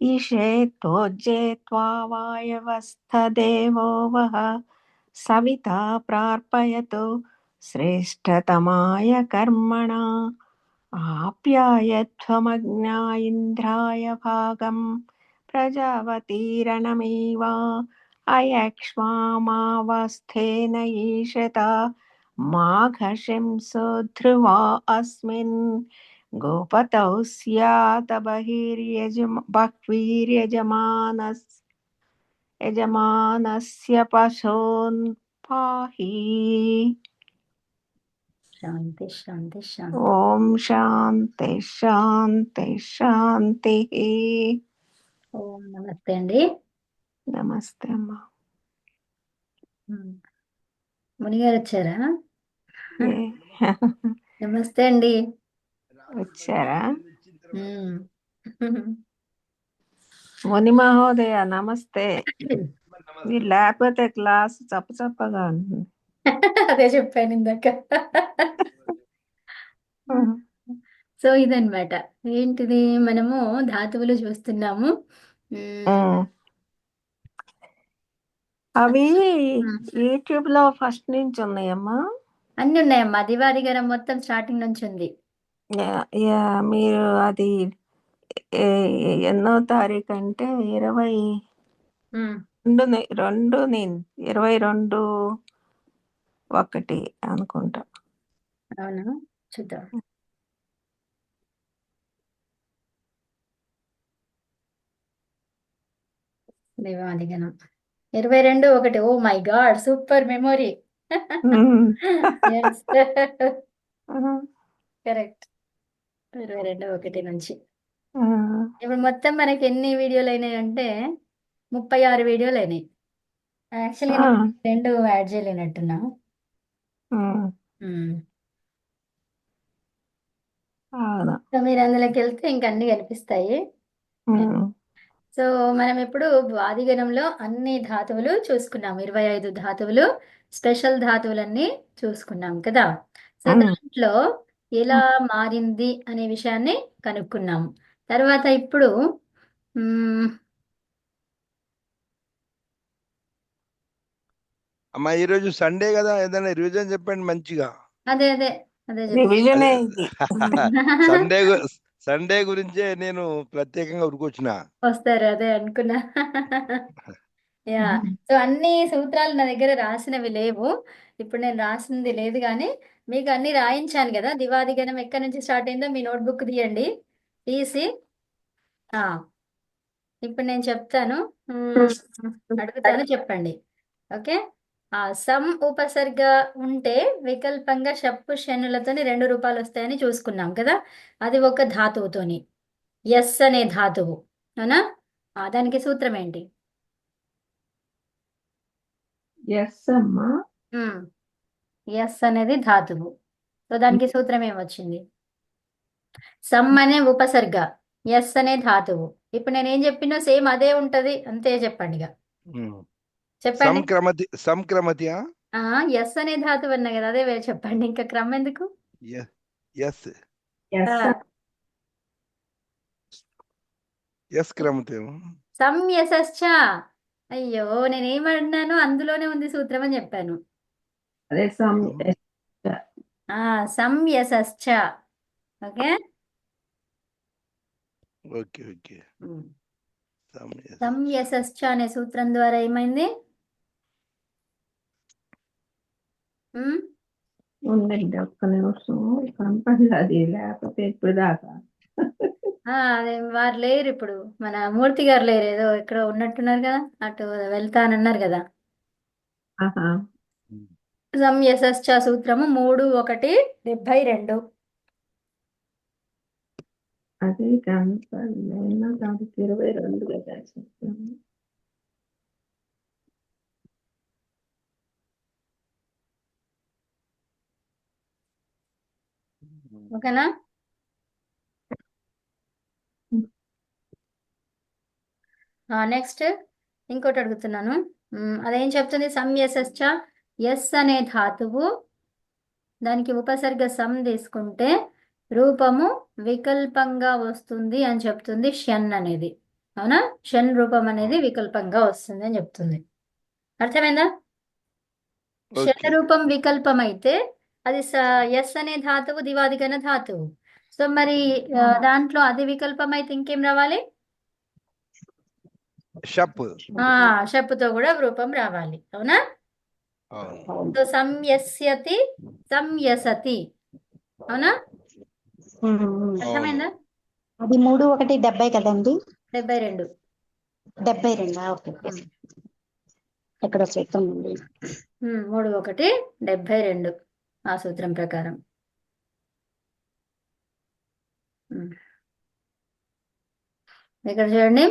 ईशे त्वोज्ये त्वावायवस्थदेवो वः सविता प्रार्पयतु श्रेष्ठतमाय कर्मणा आप्यायध्वमग्ना इन्द्राय भागं प्रजावतीरणमेवा अयक्ष्मामावस्थेन ईशता माघशंसो ध्रुवा अस्मिन् गोपतौ स्यात् यजमानस्य पशून् पाहि। శాంతి శాంతి శాంతి. ఓం శాంతి శాంతి శాంతి. ఓం నమస్తే అండి. నమస్తే అమ్మా. మునిగారు వచ్చారా? ఏ, నమస్తే అండి. వచ్చారా? ఉమ్. ముని మహోదయ నమస్తే. మీరు లేకపోతే క్లాస్ చప్పగా ఉంటుంది. అదే చెప్పాను ఇందాక. సో ఇదన్నమాట. ఏంటిది, మనము ధాతువులు చూస్తున్నాము. అవి ఉమ్. యూట్యూబ్ లో ఫస్ట్ నుంచి ఉన్నాయమ్మా. అన్ని ఉన్నాయమ్మా. దివాదిగరం మొత్తం స్టార్టింగ్ నుంచి ఉంది. మీరు అది ఎన్నో తారీఖు అంటే 22/1 అనుకుంటా. అవునా, చూద్దాం. దివాదిగనం 22/1. Oh my god, super memory. Correct. 22/1 నుంచి. ఇప్పుడు మొత్తం మనకి ఎన్ని వీడియోలు అయినాయి అంటే 36 వీడియోలు అయినాయి. యాక్చువల్గా నేను 2 యాడ్ చేయలేనట్టున్నా. సో మీరు అందులోకి వెళ్తే ఇంక అన్ని కనిపిస్తాయి. సో మనం ఇప్పుడు ఆదిగణంలో అన్ని ధాతువులు చూసుకున్నాం. 25 ధాతువులు, స్పెషల్ ధాతువులన్నీ చూసుకున్నాం కదా. సో దాంట్లో ఎలా మారింది అనే విషయాన్ని కనుక్కున్నాం. తర్వాత ఇప్పుడు అమ్మా ఈరోజు సండే కదా, ఏదైనా రివిజన్ చెప్పండి మంచిగా. అదే అదే అదే సండే గురించే నేను ప్రత్యేకంగా ఉరికొచ్చిన. వస్తారు, అదే అనుకున్నా. యా. సో అన్ని సూత్రాలు నా దగ్గర రాసినవి లేవు. ఇప్పుడు నేను రాసింది లేదు, కానీ మీకు అన్ని రాయించాను కదా. దివాదిగణం ఎక్కడి నుంచి స్టార్ట్ అయిందో మీ నోట్బుక్ తీయండి. తీసి ఇప్పుడు నేను చెప్తాను, అడుగుతాను, చెప్పండి. ఓకే. సమ్ ఉపసర్గ ఉంటే వికల్పంగా షప్పు షన్నులతోని 2 రూపాయలు వస్తాయని చూసుకున్నాం కదా. అది ఒక ధాతువుతోని, ఎస్ అనే ధాతువు. అవునా? దానికి సూత్రం ఏంటి? ఎస్ అనేది ధాతువు. సో దానికి సూత్రం ఏమొచ్చింది? సమ్ అనే ఉపసర్గ, ఎస్ అనే ధాతువు. ఇప్పుడు నేను ఏం చెప్పినా సేమ్ అదే ఉంటది, అంతే చెప్పండి. చెప్పండి. ఎస్ అనే ధాతువు అన్నా కదా, అదే చెప్పండి. ఇంకా క్రమం ఎందుకు? సమ్ యశశ్చ. అయ్యో, నేనేమన్నాను, అందులోనే ఉంది సూత్రం అని చెప్పాను. సమ్ యశశ్చ. ఓకే. సమ్ యశశ్చ అనే సూత్రం ద్వారా ఏమైంది? ఉండండి ఒక్క నిమిషం, కనపడలేదు లేకపోతే ఇప్పుడు దాకా. అదే వారు లేరు ఇప్పుడు, మన మూర్తి గారు లేరు, ఏదో ఇక్కడ ఉన్నట్టున్నారు కదా, అటు వెళ్తానన్నారు కదా. సమ్ యశశ్చ సూత్రము 3:1:72. అది కనపడలేదు, దానికి 22గా చేస్తాను. ఓకేనా? నెక్స్ట్ ఇంకోటి అడుగుతున్నాను. అదేం చెప్తుంది? సమ్ యశశ్చ, ఎస్ అనే ధాతువు, దానికి ఉపసర్గ సమ్ తీసుకుంటే రూపము వికల్పంగా వస్తుంది అని చెప్తుంది షన్ అనేది. అవునా? షన్ రూపం అనేది వికల్పంగా వస్తుంది అని చెప్తుంది. అర్థమైందా? షన్ ఓకే. రూపం వికల్పం అయితే అది ఎస్ అనే ధాతువు దివాదిగణ ధాతువు. సో మరి దాంట్లో అది వికల్పం అయితే ఇంకేం రావాలి? షప్. షప్పుతో కూడా రూపం రావాలి. అవునా? అవును. సో సంయస్యతి, సంయసతి. అవునా? అవును. అర్థమైందా? అది 3 1 కదండి? 72. 72. ఓకే. ఉమ్. ఎక్కడ చెప్తామండి? 3 1 72 ఆ సూత్రం ప్రకారం. ఇక్కడ చూడండి,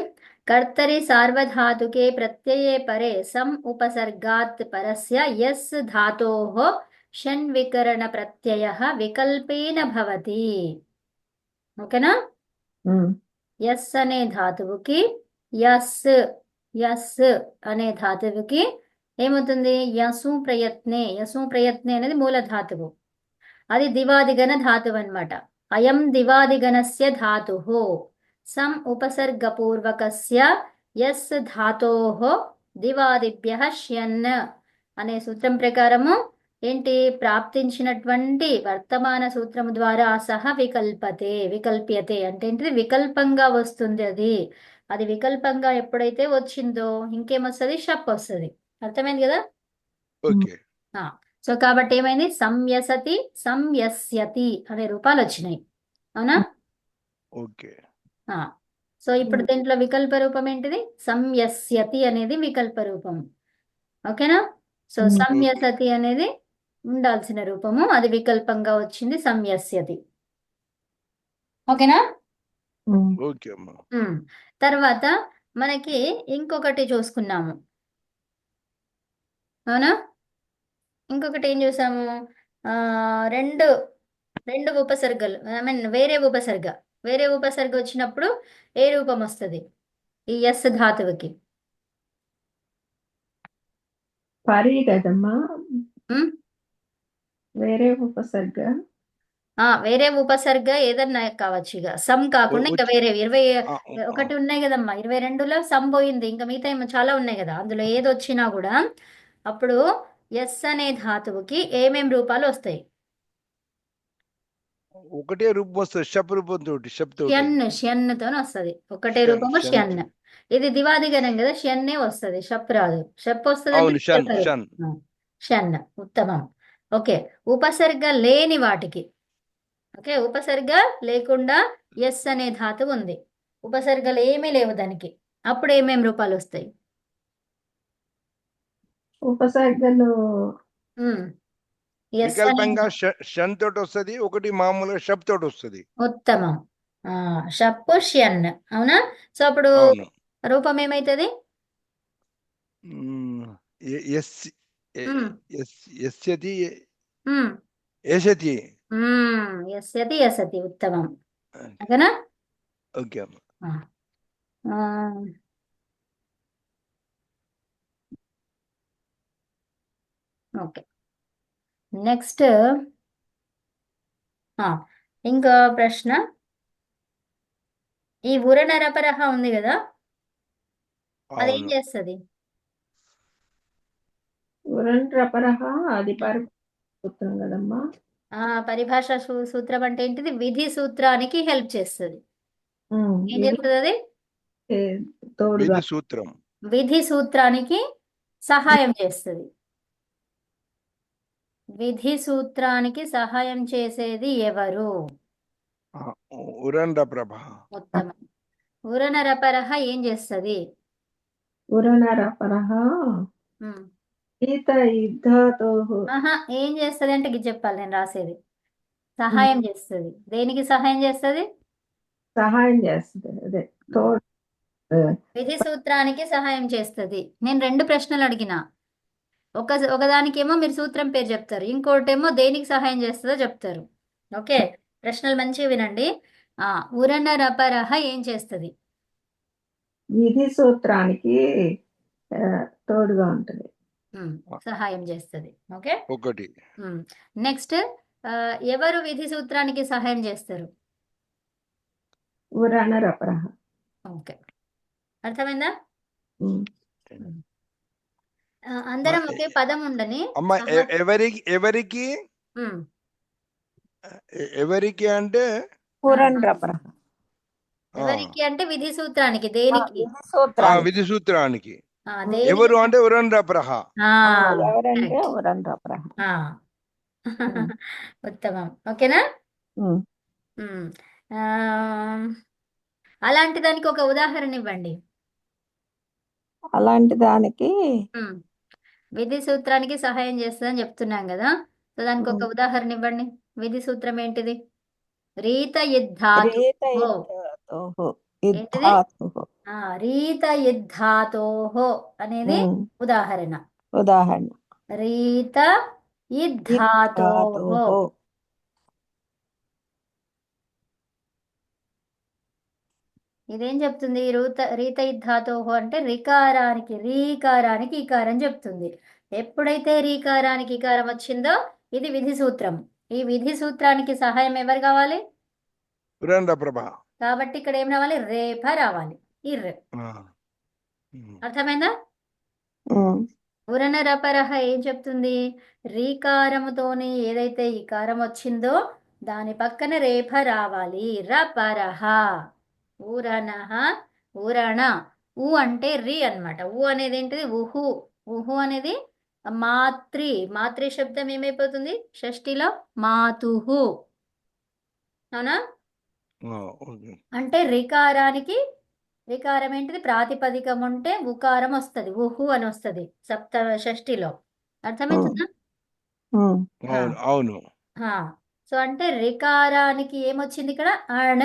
కర్తరి సార్వధాతుకే ప్రత్యయే పరే సం ఉపసర్గాత్ పరస్య యస్ ధాతోః షన్ వికరణ ప్రత్యయః వికల్పేన భవతి. ఓకేనా? యస్ అనే ధాతువుకి యస్ యస్ అనే ధాతువుకి ఏమవుతుంది? యసు ప్రయత్నే అనేది మూల ధాతువు. అది దివాదిగణ ధాతువు అన్నమాట. అయం దివాదిగణస్య ధాతుః సం ఉపసర్గపూర్వకస్య యస్ ధాతోః దివాదిభ్యః ష్యన్ అనే సూత్రం ప్రకారము ఏంటి? ప్రాప్తించినటువంటి వర్తమాన సూత్రము ద్వారా సహ వికల్ప్యతే అంటే ఏంటిది? వికల్పంగా వస్తుంది. అది వికల్పంగా ఎప్పుడైతే వచ్చిందో ఇంకేమొస్తుంది? షప్ వస్తుంది. అర్థమైంది కదా? ఓకే. సో కాబట్టి ఏమైంది? సంయసతి, సంయస్యతి అనే రూపాలు వచ్చినాయి. అవునా? ఓకే. సో ఇప్పుడు దీంట్లో వికల్ప రూపం ఏంటిది? సంయస్యతి అనేది వికల్ప రూపం. ఓకేనా? సో సంయసతి అనేది ఉండాల్సిన రూపము, అది వికల్పంగా వచ్చింది సంయస్యతి. ఓకేనా? ఓకే అమ్మా. తర్వాత మనకి ఇంకొకటి చూసుకున్నాము. అవునా? ఇంకొకటి ఏం చూసాము? రెండు రెండు ఉపసర్గలు, ఐ మీన్ వేరే ఉపసర్గ వచ్చినప్పుడు ఏ రూపం వస్తుంది ఈ ఎస్ ధాతువుకి? పరి కదమ్మా, ఉమ్? వేరే ఉపసర్గ. వేరే ఉపసర్గ ఏదన్నా కావచ్చు, ఇక సమ్ కాకుండా ఇంకా వేరే 21 ఉన్నాయి కదమ్మా. 22లో సమ్ పోయింది, ఇంకా మిగతా ఏమో చాలా ఉన్నాయి కదా. అందులో ఏది వచ్చినా కూడా అప్పుడు ఎస్ అనే ధాతువుకి ఏమేం రూపాలు వస్తాయి? ఒకటే రూపం వస్తుంది, షప్ రూపం తోటి, షప్ తోటి. ష్యన్తో వస్తుంది. ఒకటే షన్, రూపము షన్. ష్యన్. ఇది దివాదిగణం కదా, ష్యన్నే వస్తుంది, షప్ రాదు. షప్ వస్తుంది అవును, షన్, అంటే షన్. షన్. ఉత్తమం. ఓకే. ఉపసర్గ లేని వాటికి, ఓకే, ఉపసర్గ లేకుండా ఎస్ అనే ధాతువు ఉంది, ఉపసర్గలు ఏమీ లేవు దానికి, అప్పుడు ఏమేం రూపాలు వస్తాయి? ఉపసర్గలు ఎస్ అనే వికల్పంగా షన్ తోటి వస్తుంది, ఒకటి మామూలుగా షప్ తోటి వస్తుంది. ఉత్తమం. షప్పు ష్యన్. అవునా? సో అప్పుడు అవును. రూపం ఏమైతుంది? యస్యతి, యశతి. యస్యతి, యసతి. ఉత్తమం. ఓకేనా? ఓకే అమ్మా. ఓకే. నెక్స్ట్ ఇంకో ప్రశ్న. ఈ ఉరనరపరహ ఉంది కదా, అదేం అవును. చేస్తుంది? ఉరంట్రపరహ అది సూత్రం కదమ్మా. పరిభాష సూత్రం అంటే ఏంటిది? విధి సూత్రానికి హెల్ప్ చేస్తుంది. ఏం ఇది చేస్తుంది అది? తోడుగా విధి సూత్రం. విధి సూత్రానికి సహాయం చేస్తుంది. విధి సూత్రానికి సహాయం చేసేది ఎవరు? ఉరండ ప్రభ. ఉత్తమం. ఉరనరపరహ ఏం చేస్తుంది? ఉరణరపరహ ఈత యుద్ధతో ఏం చేస్తుంది అంటే ఇది చెప్పాలి, నేను రాసేది. సహాయం చేస్తుంది. దేనికి సహాయం చేస్తుంది? సహాయం చేస్తుంది. అదే తోడు. విధి సూత్రానికి సహాయం చేస్తుంది. నేను 2 ప్రశ్నలు అడిగిన, ఒకదానికేమో మీరు సూత్రం పేరు చెప్తారు, ఇంకోటేమో దేనికి సహాయం చేస్తుందో చెప్తారు. ఓకే, ప్రశ్నలు మంచిగా వినండి. ఉరనరపరహ ఏం చేస్తుంది? విధి సూత్రానికి తోడుగా ఉంటుంది, సహాయం చేస్తుంది. ఓకే. ఒకటి. నెక్స్ట్, ఎవరు విధి సూత్రానికి సహాయం చేస్తారు? ఉరణరపరహ. ఓకే. అర్థమైందా? ఉమ్. అందరం ఒకే పదం ఉండని అమ్మ ఎవరికి ఉమ్, ఎవరికి అంటే పురండ్రపరః. ఎవరికి అంటే విధి సూత్రానికి, దేనికి? విధి సూత్రానికి. విధి సూత్రానికి. దేనికి? ఎవరు అంటే ఉరండ్రపరః. ఎవరంటే correct. పురండ్రపరః. ఉత్తమం. ఓకేనా? ఉమ్. ఉమ్. ఆ, అలాంటి దానికి ఒక ఉదాహరణ ఇవ్వండి. అలాంటి దానికి ఉమ్. విధి సూత్రానికి సహాయం చేస్తుందని చెప్తున్నాం కదా, సో దానికి ఒక ఉదాహరణ ఇవ్వండి. విధి సూత్రం ఏంటిది? రీత యుద్ధాతు. రీత ఏంటిది? యుద్ధాతుః. రీత యుద్ధాతోహో అనేది ఉదాహరణ. ఉదాహరణ. రీత యుద్ధాతోహో. ఇదేం చెప్తుంది? రీత యుద్ధాతోహో అంటే రీకారానికి ఈకారం చెప్తుంది. ఎప్పుడైతే రీకారానికి ఈకారం వచ్చిందో ఇది విధి సూత్రం. ఈ విధి సూత్రానికి సహాయం ఎవరు కావాలి? ఉరండ్రపరః. కాబట్టి ఇక్కడ ఏం రావాలి? రేఫ రావాలి. ఇర్రె. అర్థమైందా? ఉరనరపరహ ఏం చెప్తుంది? రీకారముతోని ఏదైతే ఈకారం వచ్చిందో దాని పక్కన రేఫ రావాలి. రపరహ. ఊరనహ, ఊరణ. ఊ అంటే రి అన్నమాట. ఊ అనేది ఏంటిది? ఉహు. ఉహు అనేది మాతృ శబ్దం ఏమైపోతుంది షష్ఠిలో? మాతుహు. అవునా? అంటే రికారానికి వికారం ఏంటిది? ప్రాతిపదికం ఉంటే ఉకారం వస్తుంది, ఉహు అని వస్తుంది షష్ఠిలో. అర్థమవుతుందా? అవును. సో అంటే రికారానికి ఏమొచ్చింది ఇక్కడ? అణ.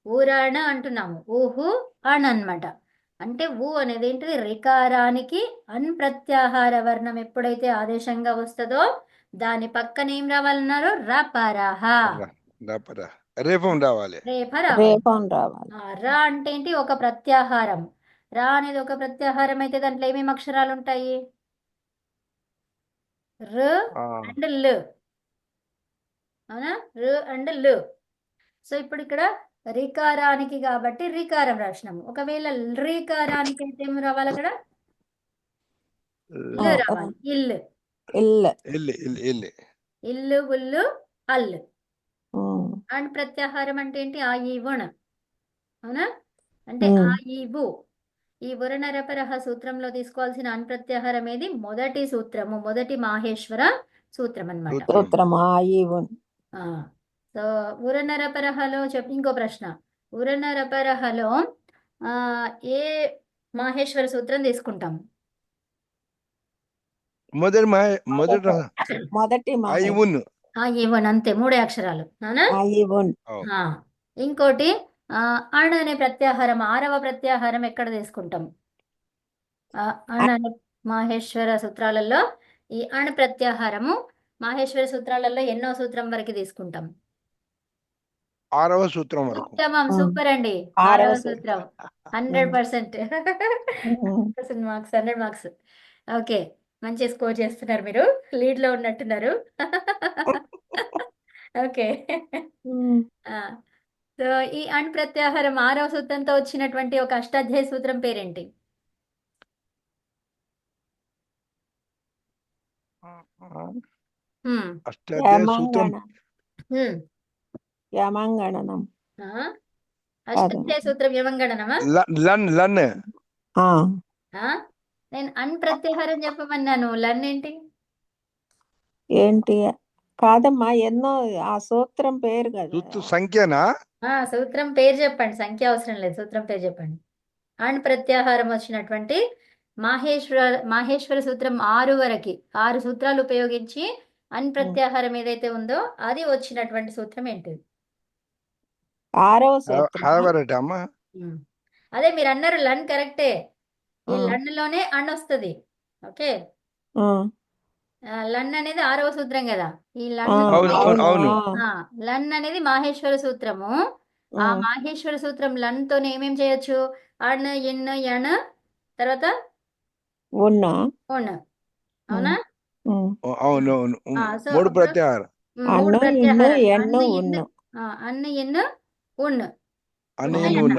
ఊరణ అంటున్నాము. ఊహు అణ అన్నమాట. అంటే ఊ అనేది ఏంటిది? రికారానికి అన్ ప్రత్యాహార వర్ణం ఎప్పుడైతే ఆదేశంగా వస్తుందో దాని పక్కన ఏం రావాలన్నారు? రపరహ. రేపం రావాలి. రేప రావాలి. రా అంటే ఏంటి? ఒక ప్రత్యాహారం. రా అనేది ఒక ప్రత్యాహారం అయితే దాంట్లో ఏమేమి అక్షరాలు ఉంటాయి? ర అండ్ ల్. అవునా? ర అండ్ ల్. సో ఇప్పుడు ఇక్కడ రికారానికి కాబట్టి రికారం రాసినాము. ఒకవేళ రీకారానికి అయితే ఏమి రావాలి అక్కడ? ఇల్లు రావాలి. ఇల్లు. ఇల్లు ఉల్లు అల్లు. అండ్ ప్రత్యాహారం అంటే ఏంటి? ఆ ఈ వణ. అవునా? అంటే ఆ ఈ వు. ఈ ఉరనరపరహ సూత్రంలో తీసుకోవాల్సిన అన్ ప్రత్యాహారం ఏది? మొదటి సూత్రము, మొదటి మాహేశ్వర సూత్రం అన్నమాట. సో ఉరనరపరహలో ఇంకో ప్రశ్న. ఉరనరపరహలో ఏ మాహేశ్వర సూత్రం తీసుకుంటాం? మొదటి అంతే, 3 అక్షరాలు. అవునా? ఇంకోటి అణ అనే ప్రత్యాహారం, 6వ ప్రత్యాహారం ఎక్కడ తీసుకుంటాం? అణ అనే మాహేశ్వర సూత్రాలలో ఈ అణ ప్రత్యాహారము మాహేశ్వర సూత్రాలలో ఎన్నో సూత్రం వరకు తీసుకుంటాం? 6వ సూత్రం వరకు. ఉత్తమం. సూపర్ అండి. 6వ సూత్రం. 100%. 100 మార్క్స్. ఓకే, మంచి స్కోర్ చేస్తున్నారు మీరు. లీడ్ లో ఉన్నట్టున్నారు. ఓకే. సో ఈ అణ్ ప్రత్యాహారం 6వ సూత్రంతో వచ్చినటువంటి ఒక అష్టాధ్యాయ సూత్రం పేరేంటి? అష్టాధ్యాయ సూత్రం యమంగణనం. అష్టాధ్యాయ సూత్రం యమంగణనమా? నేను అణ్ ప్రత్యాహారం చెప్పమన్నాను. లన్ ఏంటి? ఏంటి? కాదమ్మా, ఎన్నో ఆ సూత్రం పేరు కదా. సంఖ్యనా? సూత్రం పేరు చెప్పండి. సంఖ్య అవసరం లేదు, సూత్రం పేరు చెప్పండి. అణ్ ప్రత్యాహారం వచ్చినటువంటి మాహేశ్వర సూత్రం 6 వరకు 6 సూత్రాలు ఉపయోగించి అణ్ ప్రత్యాహారం ఏదైతే ఉందో అది వచ్చినటువంటి సూత్రం ఏంటిది? 6వ సూత్రం. అదే మీరు అన్నారు లన్, కరెక్టే. ఈ లన్ లోనే అణ్ వస్తుంది. ఓకే, లన్ అనేది 6వ సూత్రం కదా. ఈ లన్ అనేది మాహేశ్వర సూత్రము. ఆ మాహేశ్వర సూత్రం లన్ తోనే ఏమేం చేయొచ్చు? అణ్, ఎన్, ఎణ, తర్వాత అవునా? సో 3 ప్రత్యాహారం. 3 ప్రత్యాహారం. అన్న ఎన్ను ఉన్.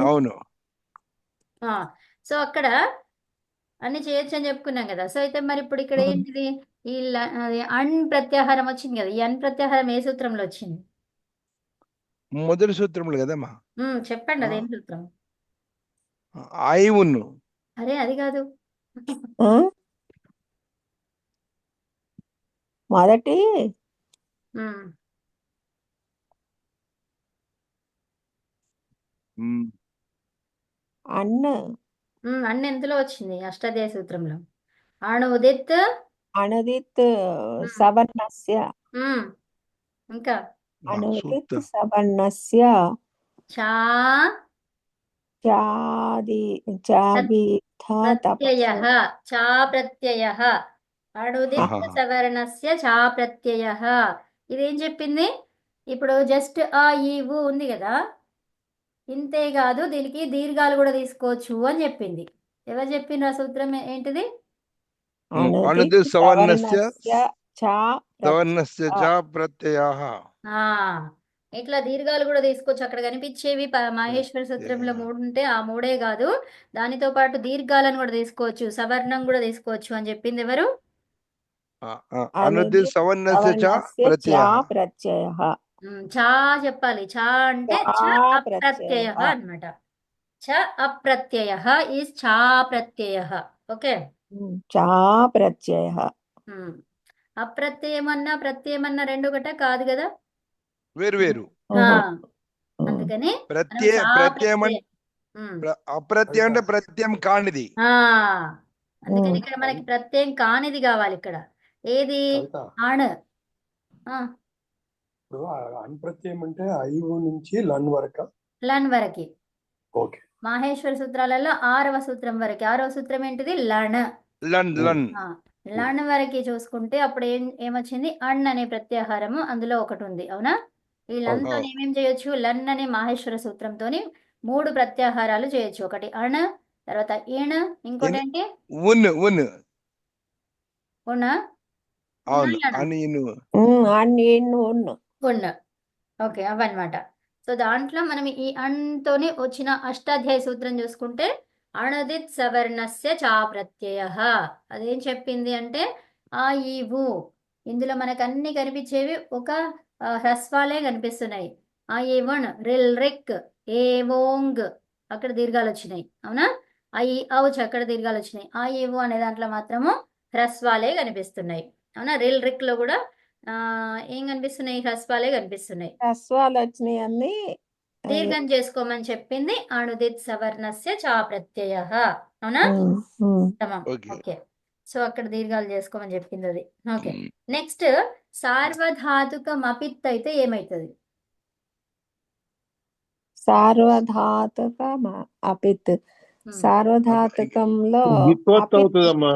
అవును. ఆ, సో అక్కడ అన్ని చేయొచ్చు అని చెప్పుకున్నాం కదా. సో అయితే మరి ఇప్పుడు ఇక్కడ ఏంటిది, ఈ అది అణ్ ప్రత్యాహారం వచ్చింది కదా. ఈ అణ్ ప్రత్యాహారం ఏ సూత్రంలో వచ్చింది? మొదటి సూత్రములు కదమ్మా. చెప్పండి, ఆ, అదేం సూత్రం? ఐవును. అరే అది కాదు. ఆ? మొదటి ఉమ్, ఉమ్, అన్ను అణ్ ఎంతలో వచ్చింది అష్టాధ్యాయ సూత్రంలో? అణు ఉదిత్. అణుదిత్ ఉమ్, సవర్ణస్య ఉమ్, ఇంకా అణుదిత్ సూత్రం. సవర్ణస్య చా చాది చాభిధ ప్రత్యయ, తపస్సు చా ప్రత్యయ, అణుదిత్ ఆహాహా. సవర్ణస్య చా ప్రత్యయ. ఇదేం చెప్పింది? ఇప్పుడు జస్ట్ ఆ ఈ ఊ ఉంది కదా, ఇంతే కాదు దీనికి దీర్ఘాలు కూడా తీసుకోవచ్చు అని చెప్పింది. ఎవరు చెప్పిండ్రు ఆ సూత్రం ఏంటిది? అనుది అణుదిత్ సవర్ణస్య సవర్ణస్య చ సవర్ణస్య ప్రత్యయ చ ప్రత్యయాః. ఆ ఇట్లా దీర్ఘాలు కూడా తీసుకోవచ్చు. అక్కడ కనిపించేవి మాహేశ్వర సూత్రంలో 3 ఉంటే ఆ 3 కాదు, దానితో పాటు దీర్ఘాలను కూడా తీసుకోవచ్చు, సవర్ణం కూడా తీసుకోవచ్చు అని చెప్పింది ఎవరు? అనుది అణుదిత్ సవర్ణస్య చ సవర్ణస్య చ ప్రత్యయాః. ప్రత్యయ చా చెప్పాలి. చా అంటే చా చ ప్రత్యయ అప్రత్యయ అన్నమాట. చ అప్రత్యయ ఈజ్ చా ప్రత్యయ. ఓకే. చా ప్రత్యయ అప్రత్యయమన్నా ప్రత్యయమన్నా రెండు ఒకటే కాదు కదా. వేరు వేరు. ఆ, అందుకని మనం ప్రత్యయ చా ప్రత్యయం ప్రత్యయం. ఉమ్. అప్రత్యయం అంటే ప్రత్యయం కానిది. ఆ అందుకని ఇక్కడ మనకి ప్రత్యయం కానిది కావాలి. ఇక్కడ ఏది? అణ్. ఆ, ఇప్పుడు అన్ప్రత్యయం అంటే ఐవు నుంచి లన్ వరకు. లన్ వరకి. ఓకే. మాహేశ్వర సూత్రాలలో 6వ సూత్రం వరకు. 6వ సూత్రం ఏంటిది? లణ్. లన్ లన్. లణ్ వరకు చూసుకుంటే అప్పుడు ఏమొచ్చింది? అణ్ అనే ప్రత్యాహారము అందులో ఒకటి ఉంది, అవునా? ఈ లన్తో ఏమేం చేయొచ్చు? లన్ అనే మాహేశ్వర సూత్రంతో 3 ప్రత్యాహారాలు చేయొచ్చు. ఒకటి అణ్, తర్వాత ఇణ్, ఇంకోటి ఏంటి? ఉన్ ఉన్. ఉణ. అవును. అని ఉన్. ఓకే, అవన్నమాట. సో దాంట్లో మనం ఈ అణ్తోనే వచ్చిన అష్టాధ్యాయ సూత్రం చూసుకుంటే అణుదిత్ సవర్ణస్య చా ప్రత్యయ. అదేం చెప్పింది అంటే ఆ ఈ ఊ, ఇందులో మనకు అన్ని కనిపించేవి ఒక హ్రస్వాలే కనిపిస్తున్నాయి. ఆ ఈ వన్ రిల్ రిక్ ఏ ఓంగ్ అక్కడ దీర్ఘాలు వచ్చినాయి, అవునా? ఆ ఈ ఔచ్ అక్కడ దీర్ఘాలు వచ్చినాయి. ఆ ఈ ఊ అనే దాంట్లో మాత్రము హ్రస్వాలే కనిపిస్తున్నాయి, అవునా? రిల్ రిక్ లో కూడా ఏం కనిపిస్తున్నాయి? హ్రస్వాలే కనిపిస్తున్నాయి. హ్రస్వాలు వచ్చినాయి అన్ని దీర్ఘం చేసుకోమని చెప్పింది అణుదిత్ సవర్ణస్య చా ప్రత్యయ, అవునా? తమం. ఓకే. ఓకే, సో అక్కడ దీర్ఘాలు చేసుకోమని చెప్పింది అది. ఓకే, నెక్స్ట్ సార్వధాతుకం అపిత్ అయితే ఏమైతుంది? సార్వధాతుక అపిత్ సార్వధాతుకంలో గిత్వత్ అవుతుందమ్మా.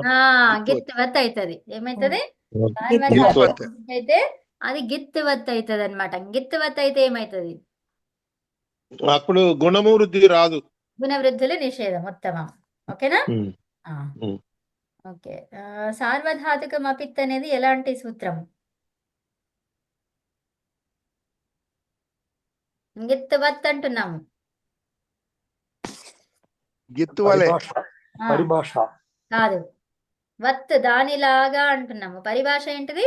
గిత్వత్ అవుతుంది. ఏమైతుంది? గిత్వత్. సార్వధాతుకం అయితే అది గిత్వత్ అవుతుంది అనమాట. గిత్వత్ అయితే ఏమైతుంది? అప్పుడు గుణము వృద్ధి రాదు. గుణవృద్ధులు నిషేధం. ఉత్తమం. ఓకేనా? ఓకే. సార్వధాతుకం అపిత్ అనేది ఎలాంటి సూత్రం? గిత్వత్ అంటున్నాము. గిత్తువలే పరిభాష కాదు, వత్ దానిలాగా అంటున్నాము. పరిభాష ఏంటిది?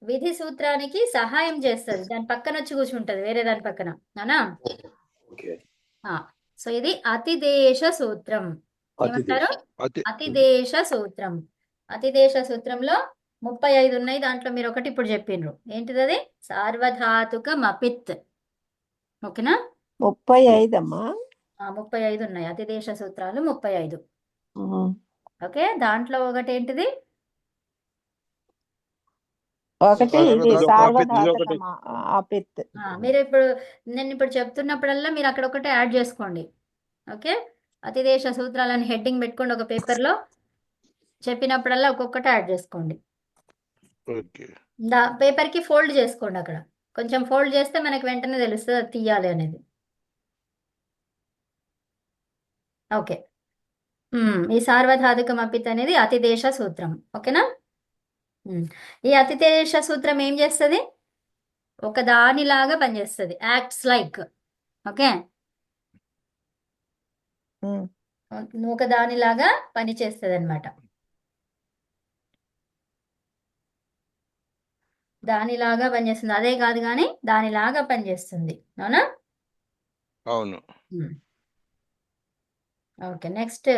విధి సూత్రానికి సహాయం చేస్తుంది, దాని పక్కన వచ్చి కూర్చుంటది వేరే దాని పక్కన, అవునా? సో ఇది అతిదేశ సూత్రం. ఏమంటారు? అతిదేశ సూత్రం. అతిదేశ సూత్రంలో 35 ఉన్నాయి. దాంట్లో మీరు ఒకటి ఇప్పుడు చెప్పిండ్రు. ఏంటిది అది? సార్వధాతుకం అపిత్. ఓకేనా? 35 అమ్మా. 35 ఉన్నాయి అతిదేశ సూత్రాలు, 35. ఓకే, దాంట్లో ఒకటి ఏంటిది? ఒకటి ఇది సార్వధాతుకం అపిత్. మీరు నేను ఇప్పుడు చెప్తున్నప్పుడల్లా మీరు అక్కడ ఒకటి యాడ్ చేసుకోండి. ఓకే, అతిదేశ సూత్రాలను హెడ్డింగ్ పెట్టుకోండి ఒక పేపర్లో. చెప్పినప్పుడల్లా ఒక్కొక్కటి యాడ్ చేసుకోండి. పేపర్కి ఫోల్డ్ చేసుకోండి. అక్కడ కొంచెం ఫోల్డ్ చేస్తే మనకి వెంటనే తెలుస్తుంది అది తీయాలి అనేది. ఓకే, ఈ సార్వధాతుకం అపిత్ అనేది అతిదేశ సూత్రం. ఓకేనా? ఈ అతిదేశ సూత్రం ఏం చేస్తుంది? ఒక దానిలాగా పనిచేస్తుంది, యాక్ట్స్ లైక్. ఓకే, ఒక దానిలాగా పనిచేస్తుంది అనమాట. దానిలాగా పనిచేస్తుంది, అదే కాదు కానీ దానిలాగా పనిచేస్తుంది. అవునా? అవును. Okay, next.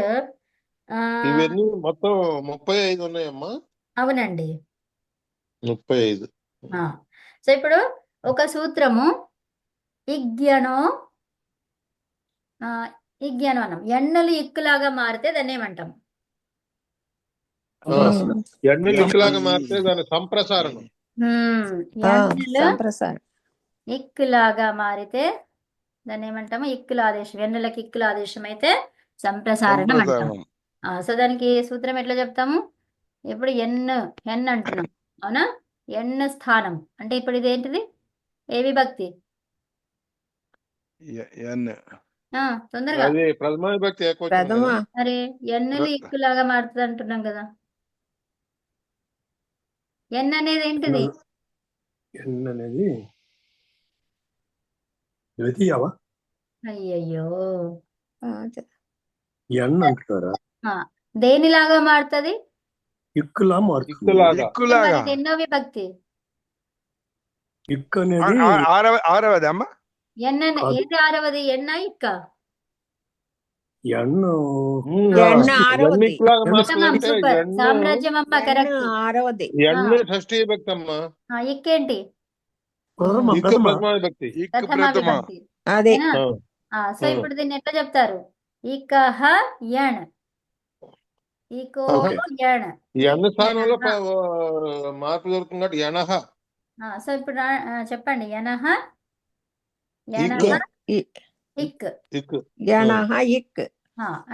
ఇవన్నీ మొత్తం 35 ఉన్నాయమ్మా. అవునండి. 35. సో ఇప్పుడు ఒక సూత్రము ఇగ్యనో ఇగ్యనో అనం ఎన్నెలు ఇక్కులాగా మారితే దాన్ని ఏమంటాం? ఎన్ని లిక్కులాగా మారితే దాని సంప్రసారణం. ఎన్నెలు సంప్రసారం. ఇక్కులాగా మారితే దాన్ని ఏమంటాము? ఇక్కుల ఆదేశం. ఎన్నెలకి ఇక్కుల ఆదేశం అయితే సంప్రసారణం అంటాం. సంప్రసారణం. సో దానికి సూత్రం ఎట్లా చెప్తాము? ఇప్పుడు ఎన్ అంటున్నాం, అవునా? ఎన్ స్థానం అంటే ఇప్పుడు ఇది ఏంటిది? ఏ విభక్తి? ఎన్. తొందరగా. అది ప్రథమ విభక్తి ఏకవచనం ప్రథమ. కదా. మరి ఎన్నెలు ఇక్కులాగా మారుతుంది అంటున్నాం కదా. ఎన్ అనేది ఏంటిది? ఎన్ అనేది ద్వితీయవా? అయ్యయ్యో, ఎన్ అంటున్నారా? దేనిలాగా మారుతుంది? ఇక్కులా మారుతుంది. ఇక్కులాగా. ఎక్కులాగా. మరి ఇది ఎన్నో విభక్తి? ఇక్ అనేది ఆరవది అమ్మా. ఎన్ కాదు. ఏది ఆరవది? ఎన్నా ఇక్క? ఎన్ ఎన్ ఆరవది. ఇక్కులాగా మారుతుంది ఉత్తమం, అంటే సూపర్. సామ్రాజ్యం అమ్మ, కరెక్ట్. ఆరవది. ఎన్ని షష్ఠీ విభక్తి అమ్మా. ఇక్కేంటి? ప్రథమ ఇక్కు ప్రథమ ప్రథమ విభక్తి. ఇక్ ప్రథమ ప్రథమ. విభక్తి. అదే. ఏనా? సో ఆ. ఇప్పుడు దీన్ని ఎట్లా చెప్తారు? ఇకహ యణ్. ఇకో ఓకే. యణ్. ఈ అన్ని స్థానంలో మార్పు జరుగుతుంది కాబట్టి యనహ. సో ఇప్పుడు చెప్పండి. యనహ, ఇక్. యనహ, ఇక్. ఇక్కు. గణః ఇక్.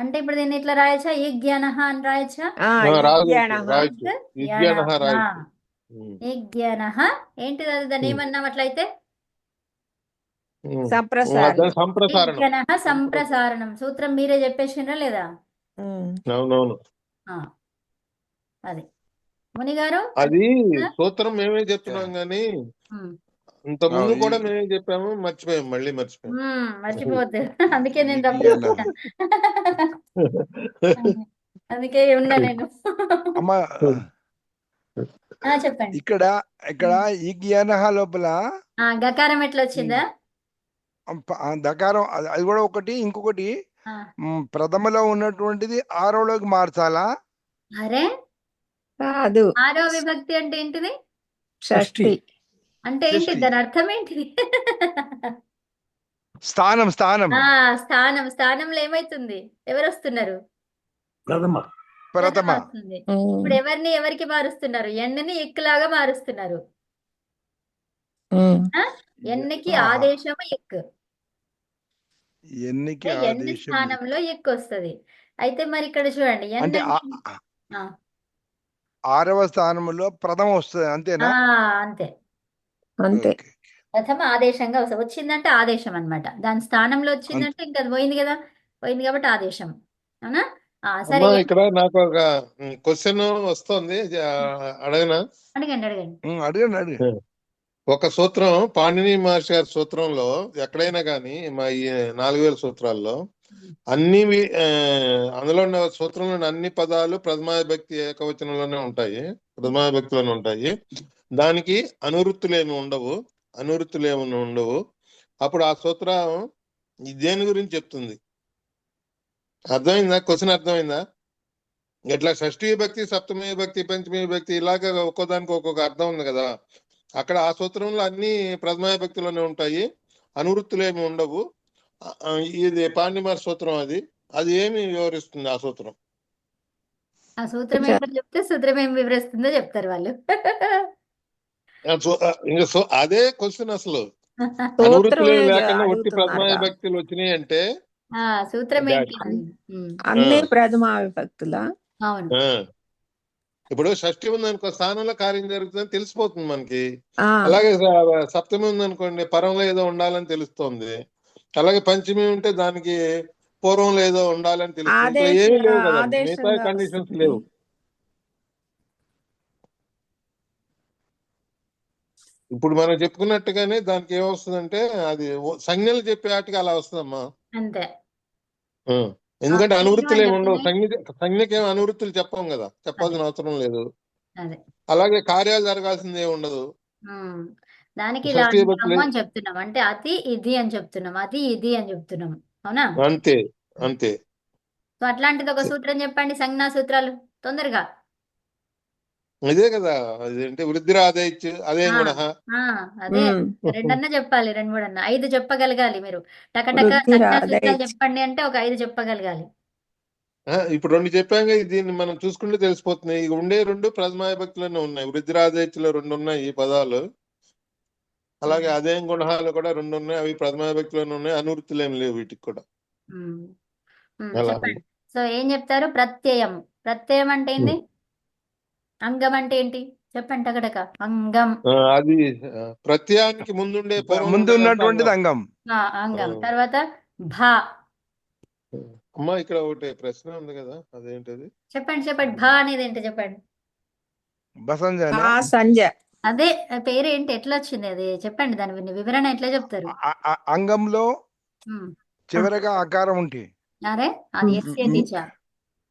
అంటే ఇప్పుడు దీన్ని ఇట్లా రాయచ్చా? ఇగ్యనహ అని రాయచ్చా? రాయొచ్చు. ఇగ్యనహ రాయొచ్చు. ఇగ్యనహ ఏంటిది? అది దాన్ని ఏమన్నాం అట్లయితే? సంప్రసారం. దాని సంప్రసారణం. ఇగ్యనహ సంప్రసారణం. సూత్రం మీరే చెప్పేసిండ్రా లేదా? అవునవును. అది మునిగారు అది సూత్రం మేమే చెప్తున్నాం గానీ ఇంత ముందు కూడా మేమే చెప్పాము, మర్చిపోయాం, మళ్ళీ మర్చిపోయాం. మర్చిపోవద్దు. అందుకే నేను ఇగ్యనః. తప్పు అందుకే ఉన్నా నేను. అమ్మా చెప్పండి. ఇక్కడ ఇగ్యనః లోపల గకారం ఎట్లా వచ్చిందా? దకారం అది కూడా ఒకటి. ఇంకొకటి ప్రథమలో ఉన్నటువంటిది ఆరోలోకి మార్చాలా? అరే కాదు, ఆరో విభక్తి అంటే ఏంటిది? షష్ఠి. అంటే ఏంటి? షష్ఠి. దాని అర్థం ఏంటిది? స్థానం. స్థానం. స్థానంలో ఏమైతుంది? ఎవరు వస్తున్నారు? ప్రథమ ప్రథమ. వస్తుంది. ఇప్పుడు ఎవరికి మారుస్తున్నారు? ఎన్నని ఎక్కులాగా మారుస్తున్నారు. ఎన్నికి ఆదేశము ఎక్. ఎన్నికి ఎన్ని ఆదేశం. స్థానంలో ఎక్కు వస్తుంది. అయితే మరి ఇక్కడ చూడండి, అంటే ఆరవ స్థానంలో ప్రథమ వస్తుంది, అంతేనా? అంతే. అంతే. ఓకే. ప్రథమ ఆదేశంగా వస్తుంది. వచ్చిందంటే ఆదేశం అన్నమాట. దాని స్థానంలో వచ్చిందంటే ఇంకా అది పోయింది కదా. పోయింది కాబట్టి ఆదేశం. అవునా? సరే, అమ్మా, ఇక్కడ నాకు ఒక క్వశ్చన్ వస్తుంది, అడగనా? అడగండి. అడగండి. ఒక సూత్రం, పాణిని మహర్షి గారి సూత్రంలో ఎక్కడైనా కానీ మా ఈ 4000 సూత్రాల్లో అందులో ఉన్న సూత్రంలోని అన్ని పదాలు ప్రథమ విభక్తి ఏకవచనంలోనే ఉంటాయి, ప్రథమ విభక్తిలోనే ఉంటాయి. దానికి అనువృత్తులేమి ఉండవు. అప్పుడు ఆ సూత్రం దేని గురించి చెప్తుంది? అర్థమైందా? క్వశ్చన్ అర్థమైందా? ఇట్లా షష్ఠీ విభక్తి, సప్తమి విభక్తి, పంచమి విభక్తి ఇలాగ ఒక్కోదానికి ఒక్కొక్క అర్థం ఉంది కదా. అక్కడ ఆ సూత్రంలో అన్ని ప్రథమ విభక్తిలోనే ఉంటాయి, అనువృత్తులేమి ఉండవు. ఇది పాణిని సూత్రం. అది ఏమి వివరిస్తుంది ఆ సూత్రం? ఆ సూత్రం ఏంటో చెప్తే సూత్రం ఏం వివరిస్తుందో చెప్తారు వాళ్ళు. అదే క్వశ్చన్ అసలు. అనువృత్తులేమి లేకుండా ఒట్టి ప్రథమ విభక్తులు వచ్చినాయి అంటే సూత్రం ఏంటి? అన్ని ప్రథమ విభక్తుల. అవును. ఇప్పుడు షష్ఠి ఉందనుకో, స్థానంలో కార్యం జరుగుతుందని తెలిసిపోతుంది మనకి. ఆ, అలాగే సప్తమి ఉందనుకోండి, పరంలో ఏదో ఉండాలని తెలుస్తోంది. అలాగే పంచమి ఉంటే దానికి పూర్వంలో ఏదో ఉండాలని తెలుస్తుంది. ఇట్లా ఏమీ లేవు కదా, మిగతా కండిషన్స్ లేవు. ఇప్పుడు మనం చెప్పుకున్నట్టుగానే దానికి ఏమొస్తుందంటే అది సంజ్ఞలు చెప్పే వాటికి అలా వస్తుందమ్మా. అంతే. ఎందుకంటే నేను అనువృత్తులు అని ఏమి ఉండవు. చెప్పింది సంజ్ఞకేం అనువృత్తులు చెప్పాం కదా, అదే చెప్పాల్సిన అవసరం లేదు. అదే అలాగే కార్యాలు జరగాల్సింది ఏమి ఉండదు. ఉమ్. దానికి ఇలా షష్ఠీ అంటాము భక్తులు అని చెప్తున్నాం, అంటే అది ఇది అని చెప్తున్నాం, అది ఇది అని చెప్తున్నాం. అవునా? అంతే అంతే. సో అట్లాంటిది ఒక సూత్రం చెప్పండి, సంజ్ఞా సూత్రాలు తొందరగా. ఇదే కదా, అదేంటి వృద్ధిరాదైచ్చు అదేం ఆ గుణ. ఆ అదే రెండన్నా చెప్పాలి, రెండు మూడన్నా, 5 చెప్పగలగాలి మీరు. టకటక వృద్ధి సంజ్ఞా సూత్రాలు రాదైచ్చు. చెప్పండి అంటే ఒక 5 చెప్పగలగాలి. ఇప్పుడు 2 చెప్పాం కదా, దీన్ని మనం చూసుకుంటే తెలిసిపోతుంది. ఇక ఉండే 2 ప్రథమా విభక్తిలోనే ఉన్నాయి. వృద్ధిరాదైచ్చులో 2 ఉన్నాయి ఈ పదాలు. అలాగే అదేం గుణాలు కూడా 2 ఉన్నాయి, అవి ప్రథమా విభక్తిలోనే ఉన్నాయి. అనువృత్తులు ఏమి లేవు వీటికి కూడా. ఉమ్. అలా చెప్పండి. సో ఏం చెప్తారు? ప్రత్యయం. ప్రత్యయం అంటే ఏంది? అంగం అంటే ఏంటి? చెప్పండి టకటక. అంగం. అది ప్రత్యయానికి ముందుండే పూర్వం ముందు ఉండేదంతా ఉన్నటువంటిది అంగం. అంగం. అంగం. తర్వాత భా. అమ్మా ఇక్కడ ఒకటి ప్రశ్న ఉంది కదా, అదేంటది? చెప్పండి. భా అనేది ఏంటి చెప్పండి. బసంజన సంజ. అదే పేరు ఏంటి, ఎట్లా వచ్చింది అది చెప్పండి, దాని వివరణ ఎట్లా చెప్తారు? అంగంలో ఉమ్. చివరగా ఆకారం ఉంటుంది. అరే అది ఎస్ఏ టీచర్.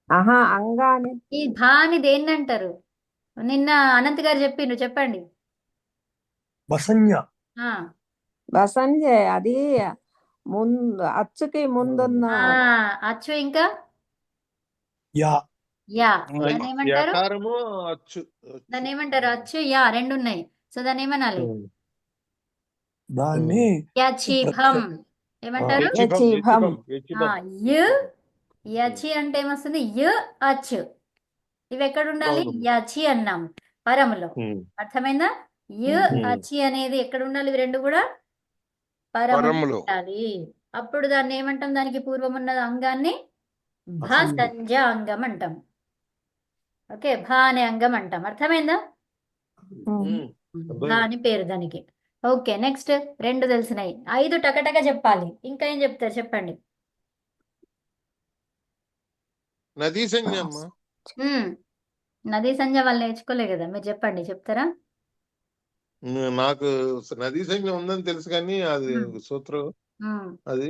ఆహా అంగాని. ఈ భా అని దేన్ని అంటారు? నిన్న అనంత్ గారు చెప్పిండ్రు, చెప్పండి. వసంజ. ఆ బసంజ అది ముందు అచ్చుకి ముందున్న. అచ్చు ఇంకా యా. యా. దాన్ని ఏమంటారు? యకారము అచ్చు. దాన్ని ఏమంటారు? అచ్చు యా రెండు ఉన్నాయి. సో దాన్ని ఏమనాలి? దాన్ని యచిభం. ఏమంటారు? యచిభం. యచి అంటే ఏమొస్తుంది? యు అచ్చు. ఇవి ఎక్కడ ఉండాలి? యచి అన్నాం పరములో. అర్థమైందా? యు అచి అనేది ఎక్కడ ఉండాలి? ఇవి రెండు కూడా పరములో పరములో. ఉండాలి. అప్పుడు దాన్ని ఏమంటాం? దానికి పూర్వం ఉన్న అంగాన్ని భసంజ అంగం అంటాం. ఓకే, భా అనే అంగం అంటాం. అర్థమైందా? భా అని పేరు దానికి. Okay, next 2 తెలిసినాయి. 5 టకటక చెప్పాలి. ఇంకా ఏం చెప్తారు చెప్పండి. నదీ సంజ్ఞ అమ్మా. నదీ సంజ్ఞ వాళ్ళు నేర్చుకోలే కదా, మీరు చెప్పండి, చెప్తారా? నాకు నదీ సంజ్ఞ ఉందని తెలుసు కానీ అది సూత్రం అది.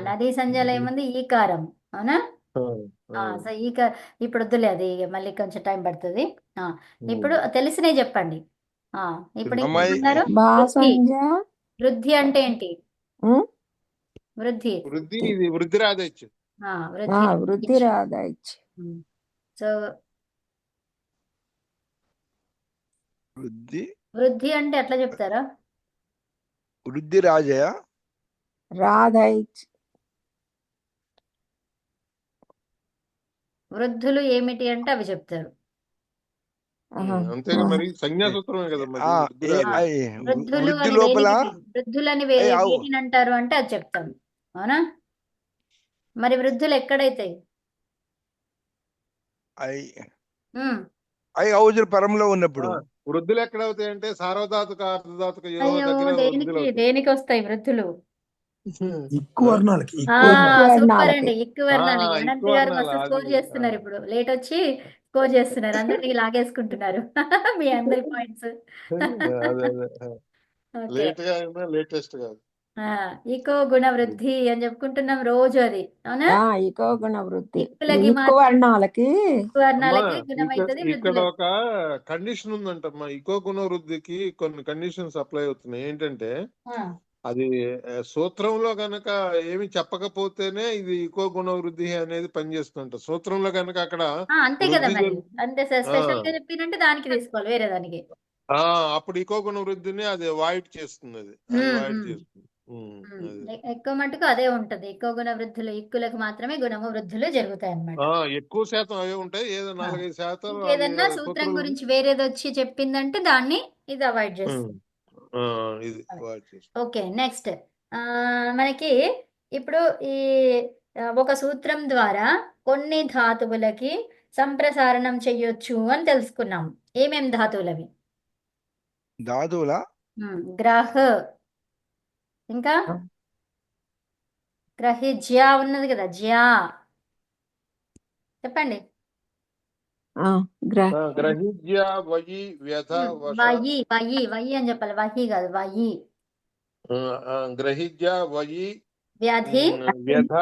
నదీ సంజ్ఞలో ఏముంది? ఈకారం. అవునా? సో ఇప్పుడు వద్దులే, అది మళ్ళీ కొంచెం టైం పడుతుంది. ఇప్పుడు తెలిసినవి చెప్పండి. ఇప్పుడు ఏమన్నారు? వృద్ధి అంటే ఏంటి? వృద్ధి. ఇది వృద్ధి రాదచ్చు. వృద్ధి రాదైచ్చు. సో వృద్ధి అంటే ఎట్లా చెప్తారా? వృద్ధి రాజయ రాదైచ్చు. వృద్ధులు ఏమిటి అంటే అవి చెప్తారు. అంతేగా, మరి సంజ్ఞా సూత్రమే కదా మరి. వృద్ధులు వృద్ధి అని లోపల వృద్ధులని వేటిని అంటారు అంటే అది చెప్తాం. అవునా? మరి వృద్ధులు ఎక్కడైతాయి? పరంలో ఉన్నప్పుడు. వృద్ధులు ఎక్కడ అవుతాయి అంటే సార్వధాతుక అర్ధధాతుక దేనికి వస్తాయి వృద్ధులు? వర్ణాలకి. సూపర్ అండి, ఎక్కువ వర్ణాలకి. అనంత్ గారు మస్తు స్కోర్ చేస్తున్నారు. ఇప్పుడు లేట్ వచ్చి స్కోర్ చేస్తున్నారు, అందరికి లాగేసుకుంటున్నారు మీ అందరి పాయింట్స్. లేటెస్ట్ కాదు. ఈకో గుణ వృద్ధి అని చెప్పుకుంటున్నాం రోజు. అది అవునా? ఈకో గుణ వృద్ధి వర్ణాలకి గుణమైతుంది. ఇక్కడ ఒక కండిషన్ ఉందంటమ్మా. ఇకో గుణ వృద్ధికి కొన్ని కండిషన్స్ అప్లై అవుతున్నాయి. ఏంటంటే అది సూత్రంలో గనక ఏమి చెప్పకపోతేనే ఇది ఇకో గుణ వృద్ధి అనేది పనిచేస్తుందంట. సూత్రంలో గనక అక్కడ అంతే కదా, మరి అంతే స్పెషల్ గా చెప్పినంటే దానికి తీసుకోవాలి, వేరే దానికి. అప్పుడు ఇకో గుణ వృద్ధిని అది వాయిడ్ చేస్తుంది. అది వాయిడ్ చేస్తుంది. ఎక్కువ మటుకు అదే ఉంటది. ఎక్కువ గుణ వృద్ధులు ఇక్కులకు మాత్రమే గుణము వృద్ధులు జరుగుతాయి అన్నమాట. ఎక్కువ శాతం అవే ఉంటాయి. ఏదో 4-5% ఏదన్నా సూత్రం గురించి వేరేది వచ్చి చెప్పిందంటే దాన్ని ఇది అవాయిడ్ చేస్తుంది. ఓకే, నెక్స్ట్ మనకి ఇప్పుడు ఈ ఒక సూత్రం ద్వారా కొన్ని ధాతువులకి సంప్రసారణం చెయ్యొచ్చు అని తెలుసుకున్నాం. ఏమేం ధాతువులవి? ధాతువుల గ్రహ, ఇంకా గ్రహి జ్యా ఉన్నది కదా, జ్యా చెప్పండి. గ్రహిజ్య వయి వ్యధ వయి వయి వయి అని చెప్పాలి, వహి కాదు, వయి. గ్రహిజ్య వయి వ్యాధి వ్యధ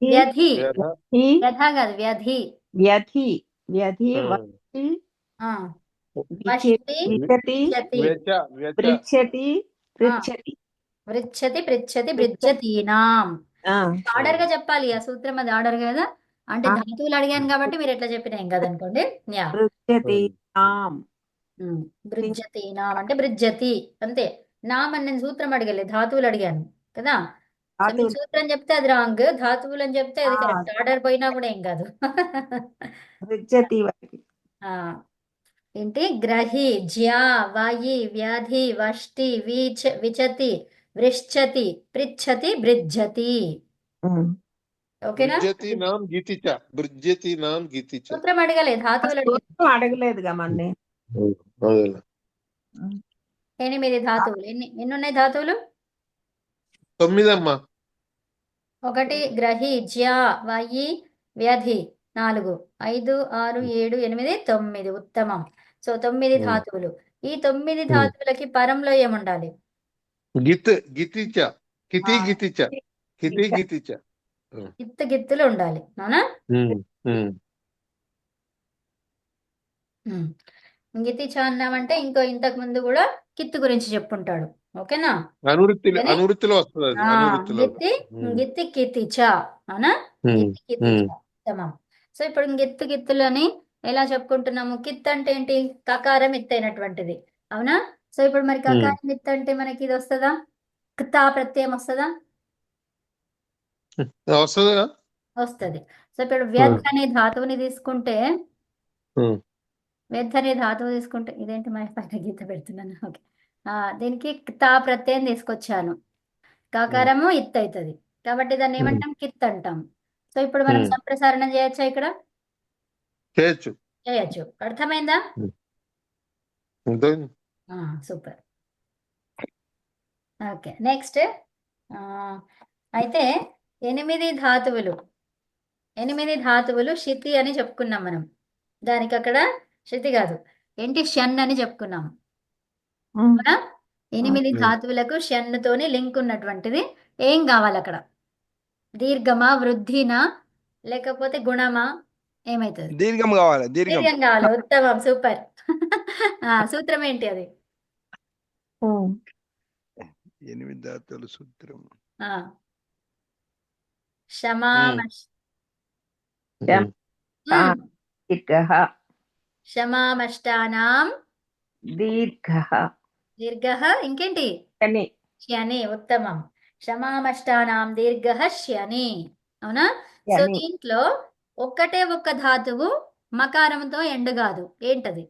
వ్యధి వ్యధ ఈ వ్యధ కాదు వ్యధి వ్యధి వ్యధి ఆ, వష్టి ఆ విచి వష్టి విచతి పృచ్చతి వ్యచ వ్యచ పృచ్చతి ఆ పృచ్చతి పృచ్చతి పృచ్చతి పృచ్చతీనాం ఆ, ఆర్డర్ గా చెప్పాలి ఆ సూత్రం అది ఆర్డర్ కదా అంటే ఆ, ధాతువులు అడిగాను కాబట్టి మీరు ఎట్లా చెప్పినా ఏం కదనుకోండి యా పృచ్చతి ఆం బృజ్జతీనాం అంటే బృజ్జతి అంతే నామ్ అని నేను సూత్రం అడగలేదు ధాతువులు అడిగాను కదా సో మీకు ధాతువులు సూత్రం చెప్తే అది రాంగ్ ధాతువులు అని చెప్తే అది ఆ, కరెక్ట్ ఆర్డర్ పోయినా కూడా ఏం కాదు పృచ్చతి వరకు ఆ ఏంటి గ్రహి జ్యా వాయి వ్యాధి వష్టి విచతి వృశ్చతి పృచ్ఛతి బృజ్జతి ఓకేనా బృజ్యతీనాం గీతిచ బృజ్యతీనాం గీతిచ సూత్రం అడగలేదు ధాతువులు అడిగాను సూత్రం అడగలేదుగా మన్ని అదేలే. 8 ధాతువులు ఎన్ని ఉన్నాయి ధాతువులు 9 అమ్మా 1 గ్రహి జ్యా వాయి వ్యాధి 4 5 6 7 8 9 ఉత్తమం సో 9 ధాతువులు ఈ 9 ధాతువులకి పరంలో ఏముండాలి గిత్ గితిచ కితి ఆ, గితిచ కితి గితిచ గిత్తులు ఉండాలి అవునా గితిచ అన్నామంటే ఇంతకు ముందు కూడా కిత్తు గురించి చెప్పుంటాడు ఓకేనా అనువృత్తిలో కానీ అనువృత్తిలో వస్తుంది అది అనువృత్తిలో గిత్తి కితిచ అవునా గిత్తి కితిచ ఉత్తమం సో ఇప్పుడు గిత్తులు అని ఎలా చెప్పుకుంటున్నాము కిత్ అంటే ఏంటి కకారం ఎత్తైనటువంటిది అవునా సో ఇప్పుడు మరి కకారం ఎత్తు అంటే మనకి ఇది వస్తుందా క్తా ప్రత్యయం వస్తుందా వస్తుందిగా వస్తుంది సో ఇప్పుడు వ్యధ్ అనే ధాతువుని తీసుకుంటే వ్యధ్ అనే ధాతువు తీసుకుంటే ఇదేంటి మా పైన గీత పెడుతున్నాను ఓకే దీనికి క్తా ప్రత్యయం తీసుకొచ్చాను కాకారము ఇత్ అవుతుంది కాబట్టి దాన్ని ఏమంటాం కిత్ అంటాం సో ఇప్పుడు మనం సంప్రసారణం చేయొచ్చా ఇక్కడ చేయొచ్చు అర్థమైందా సూపర్ ఓకే నెక్స్ట్ అయితే 8 ధాతువులు శితి అని చెప్పుకున్నాం మనం దానికి అక్కడ శృతి కాదు ఏంటి షన్ అని చెప్పుకున్నాం అవునా 8 ధాతువులకు షన్నుతోని లింక్ ఉన్నటువంటిది ఏం కావాలి అక్కడ దీర్ఘమా వృద్ధినా లేకపోతే గుణమా ఏమైతుంది దీర్ఘం కావాలి దీర్ఘం దీర్ఘం కావాలి ఉత్తమం సూపర్ సూత్రం ఏంటి అది 8 ధాతువుల సూత్రం శమామష్టానాం దీర్ఘః దీర్ఘః ఇంకేంటి శని శని ఉత్తమం శమామష్టానాం దీర్ఘః శని అవునా సో శని. దీంట్లో ఒక్క ధాతువు మకారంతో ఎండ్ కాదు ఏంటది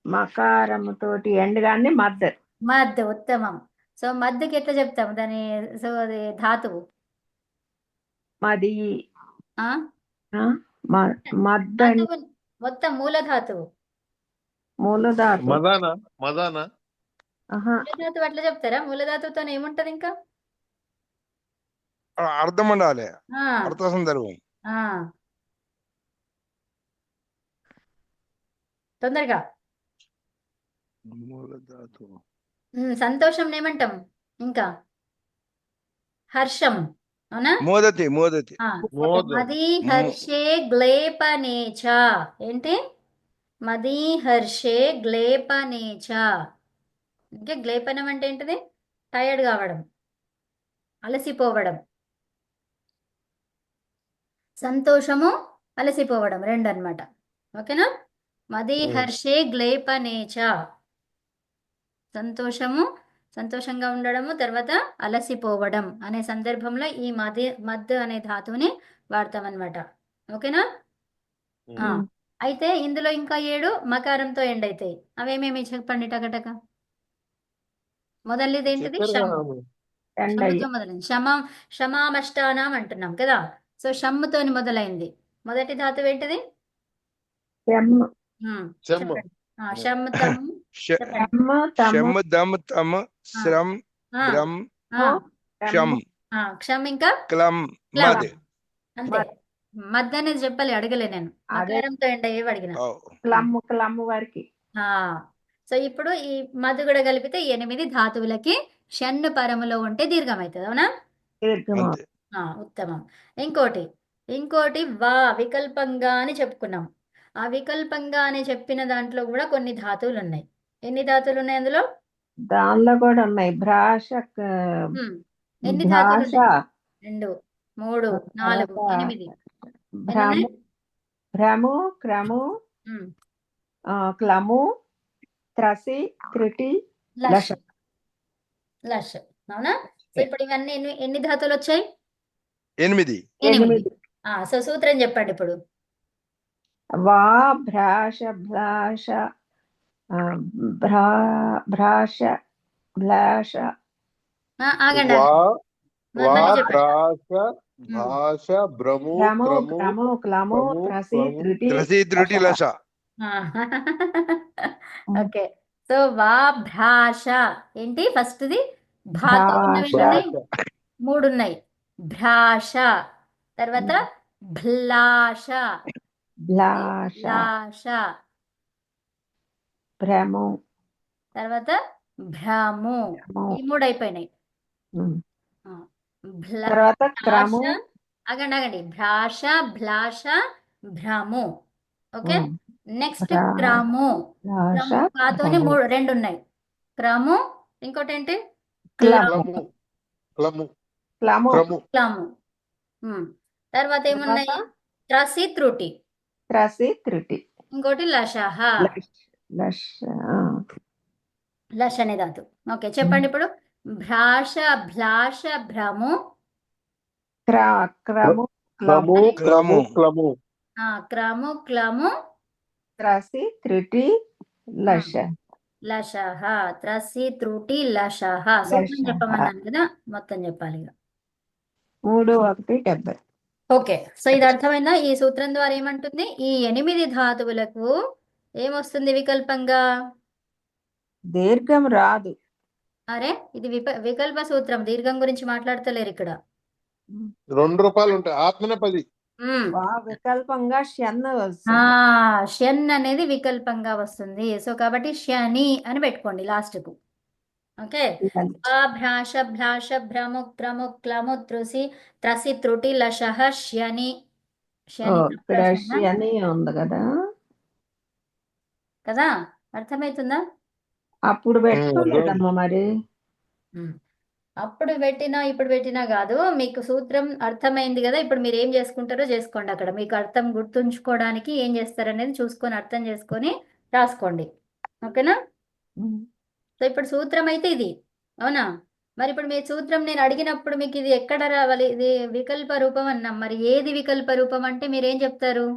మకారముతోటి ఎండగానే మద్ మద్ ఉత్తమం సో మద్దుకి ఎట్లా చెప్తాము దాని సో అది ధాతువు మది ఆ మద్ ధాతువు మొత్తం మూల ధాతువు మూలధాతు మదాన మూల ధాతువు అట్లా చెప్తారా మూల ధాతువుతో ఏముంటది ఇంకా అర్థం ఉండాలి ఆ అర్థ సందర్భం ఆ తొందరగా మూల ధాతువు సంతోషం ఏమంటాం ఇంకా హర్షం అవునా మోదతి మది హర్షే గ్లేపనేచ ఏంటి మది హర్షే గ్లేపనేచ అంటే గ్లేపనం అంటే ఏంటిది టైర్డ్ కావడం అలసిపోవడం సంతోషము అలసిపోవడం రెండు అన్నమాట ఓకేనా మది హర్షే గ్లేపనేచ సంతోషంగా ఉండడము తర్వాత అలసిపోవడం అనే సందర్భంలో ఈ మద్ అనే ధాతువుని వాడతామన్నమాట ఓకేనా అయితే ఇందులో ఇంకా 7 మకారంతో ఎండ్ అవుతాయి అవేమేమి చెప్పండి టకటక మొదలది ఏంటిది షమ్ముతో మొదలైంది షమామష్టానం అంటున్నాం కదా సో షమ్ముతోని మొదలైంది మొదటి ధాతువు ఏంటిది చెప్పండి షమ్ముతం శమ్ దమ్ తమ్ శ్రమ్ బ్రమ్ క్షమ్ క్షమ్ ఇంకా క్లం మద్ అంతే మద్ అనేది చెప్పాలి అడగలే నేను మకారంతో ఎండ్ అయ్యేవి అడిగిన క్లమ్ వారికి సో ఇప్పుడు ఈ మధు కూడా కలిపితే 8 ధాతువులకి షన్ను పరములో ఉంటే దీర్ఘం అవుతుంది అవునా ఉత్తమం. ఇంకోటి వా వికల్పంగా అని చెప్పుకున్నాం. ఆ వికల్పంగా అని చెప్పిన దాంట్లో కూడా కొన్ని ధాతువులు ఉన్నాయి. ఎన్ని ధాతువులు ఉన్నాయి అందులో? దానిలో కూడా ఉన్నాయి. భ్రాష ఎన్ని ధాతువులు భాష, ఉన్నాయి? 2, 3, 4, తర్వాత 8. భ్రము, ఎన్ని భ్రము, క్రము, ఉన్నాయి? క్లము, త్రసి, త్రుటి, లష. లష్. అవునా? సో ఇప్పుడు ఇవన్నీ ఎన్ని ధాతువులు వచ్చాయి? 8. 8. సో సూత్రం చెప్పండి ఇప్పుడు. వా, భ్రాష, భ్లాష, భ్రాష, భ్లాష. ఆగండి. వా వా మళ్ళీ చెప్పండి. ప్రాస భాష భ్రము భ్రము, క్రము క్రము, క్లము, క్రము, త్రసి, క్రము, త్రుటి, త్రసి త్రుటి లష. లష. ఓకే. సో వా భ్రాష ఏంటి ఫస్ట్ది? భాతో ఉన్నవి భాష, ఎన్ని ఉన్నాయి? 3 ఉన్నాయి. భ్రాష, తర్వాత భ్లాష, భ్లాష, లాష, భ్రము, తర్వాత భ్రము. క్రము. ఈ 3 అయిపోయినాయి. ఉమ్. భ్లా తర్వాత క్రము, భ్రాష, ఆగండి. భ్రాష, భ్లాష, భ్రము. ఓకే. ఉమ్. నెక్స్ట్ భ్రా- క్రము. భ్రాష, కాతోని భ్రము, 2 ఉన్నాయి. క్రము, ఇంకోటి ఏంటి? క్లము, క్లము క్లము క్లము, క్రము క్లము. తర్వాత ఏమున్నాయి? తర్వాత త్రసి, త్రుటి, త్రసి, త్రుటి, ఇంకోటి లషహ. లష, లష. లష అనే ధాతు. ఓకే, చెప్పండి ఇప్పుడు. భ్రాష, భ్లాష, భ్రము, క్రము, క్లము క్లము, క్రము క్లము క్రము, క్లము, త్రసి, త్రుటి, లష. లషహ. త్రసి, త్రుటి, లషహ. సూత్రం లషహ. చెప్పమన్నాను కదా, మొత్తం చెప్పాలి ఇక. 3, 1, 70. ఓకే, సో ఇది అర్థమైందా? ఈ సూత్రం ద్వారా ఏమంటుంది? ఈ 8 ధాతువులకు ఏమొస్తుంది వికల్పంగా? దీర్ఘం రాదు. అరే, ఇది వికల్ప సూత్రం, దీర్ఘం గురించి మాట్లాడతలేరు ఇక్కడ. 2 రూపాయలు ఉంటాయి. ఆత్మనేపది. వా వికల్పంగా షన్ వస్తుంది. షన్ అనేది వికల్పంగా వస్తుంది. సో కాబట్టి శని అని పెట్టుకోండి లాస్ట్ కు. ఓకే. భ్రాష, భ్లాష, భ్రము, క్రము, క్లము, త్రసి, త్రుటి, లషః, శని. శని ఇక్కడ శని ఉంది కదా, కదా, అర్థమవుతుందా? అప్పుడు పెట్టుకోలేదమ్మా మరి. అప్పుడు పెట్టినా ఇప్పుడు పెట్టినా కాదు, మీకు సూత్రం అర్థమైంది కదా. ఇప్పుడు మీరు ఏం చేసుకుంటారో చేసుకోండి. అక్కడ మీకు అర్థం గుర్తుంచుకోవడానికి ఏం చేస్తారనేది చూసుకొని అర్థం చేసుకొని రాసుకోండి. ఓకేనా? సో ఇప్పుడు సూత్రం అయితే ఇది, అవునా? మరి ఇప్పుడు మీ సూత్రం నేను అడిగినప్పుడు మీకు ఇది ఎక్కడ రావాలి? ఇది వికల్ప రూపం అన్నాం. మరి ఏది వికల్ప రూపం అంటే మీరేం చెప్తారు?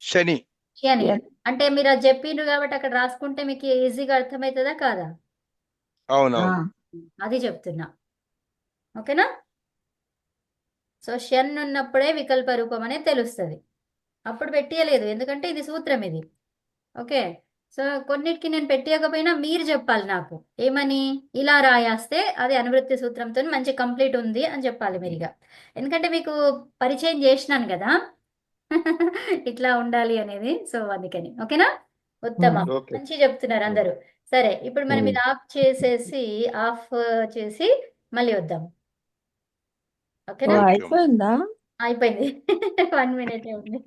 శని. శని అంటే మీరు అది చెప్పిండ్రు కాబట్టి అక్కడ రాసుకుంటే మీకు ఈజీగా అర్థమవుతుందా కాదా? అవునవును. అది చెప్తున్నా. ఓకేనా? సో షన్ ఉన్నప్పుడే వికల్ప రూపం అనేది తెలుస్తుంది. అప్పుడు పెట్టియలేదు, ఎందుకంటే ఇది సూత్రం ఇది. ఓకే. సో కొన్నిటికి నేను పెట్టియకపోయినా మీరు చెప్పాలి నాకు ఏమని, ఇలా రాయాస్తే అది అనువృత్తి సూత్రంతో మంచి కంప్లీట్ ఉంది అని చెప్పాలి మీరుగా. ఎందుకంటే మీకు పరిచయం చేసినాను కదా ఇట్లా ఉండాలి అనేది. సో అందుకని. ఓకేనా? ఉత్తమం, మంచి చెప్తున్నారు అందరూ. సరే, ఇప్పుడు మనం ఇది ఆఫ్ చేసి మళ్ళీ వద్దాం. ఓకేనా? అయిపోయిందా? అయిపోయింది 1 minute ఉంది.